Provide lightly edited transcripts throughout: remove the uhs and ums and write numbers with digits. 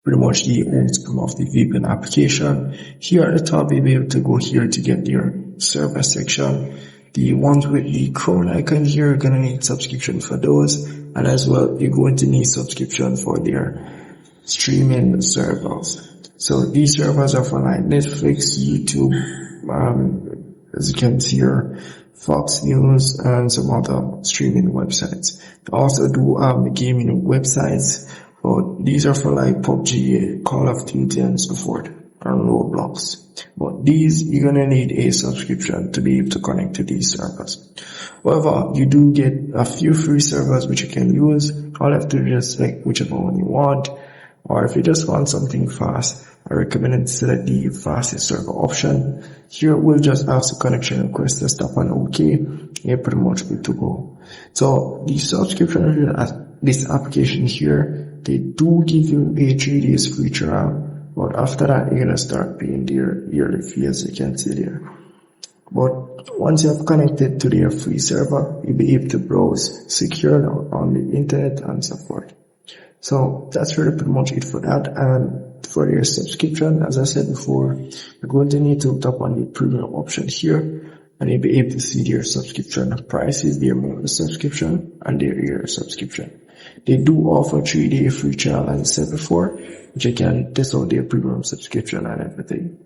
pretty much the outcome of the VPN application. Here at the top, you'll be able to go here to get your server section. The ones with the crown icon here, you're gonna need subscription for those, and as well, you're going to need subscription for their streaming servers. So these servers are for like Netflix, YouTube, as you can see here, Fox News, and some other streaming websites. They also do gaming websites, but these are for like PUBG, Call of Duty, and so forth, and Roblox. But these, you're gonna need a subscription to be able to connect to these servers. However, you do get a few free servers which you can use. All you have to do is select whichever one you want, or if you just want something fast, I recommend to select the fastest server option. Here we'll just ask the connection request to stop on OK. You're pretty much good to go. So the subscription, this application here, they do give you a 3 days free trial, but after that you're gonna start paying their yearly fee, as you can see there. But once you have connected to their free server, you'll be able to browse secure on the internet and so forth. So that's really pretty much it for that. And for your subscription, as I said before, you're going to need to tap on the premium option here, and you'll be able to see their subscription prices, their monthly subscription, and their year subscription. They do offer 3-day free trial, as I said before, which you can test out their premium subscription and everything.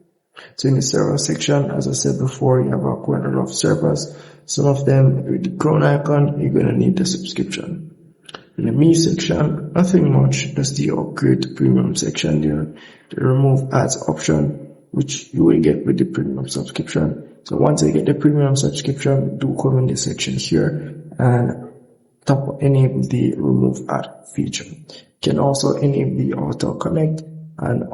So in the server section, as I said before, you have quite a lot of servers. Some of them with the crown icon, you're gonna need the subscription. In the Me section, nothing much, just the upgrade to premium section there, the remove ads option, which you will get with the premium subscription. So once you get the premium subscription, do come in this section here and enable the remove ad feature. You can also enable the auto connect, and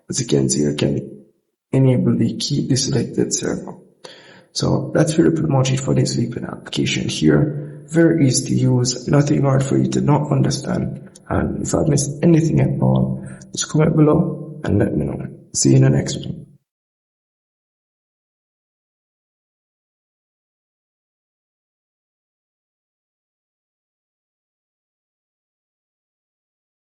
as you can see, you can enable the keep the selected server. So that's really pretty much it for this VPN application here. Very easy to use, nothing hard for you to not understand. And if I missed anything at all, just comment below and let me know. See you in the next one.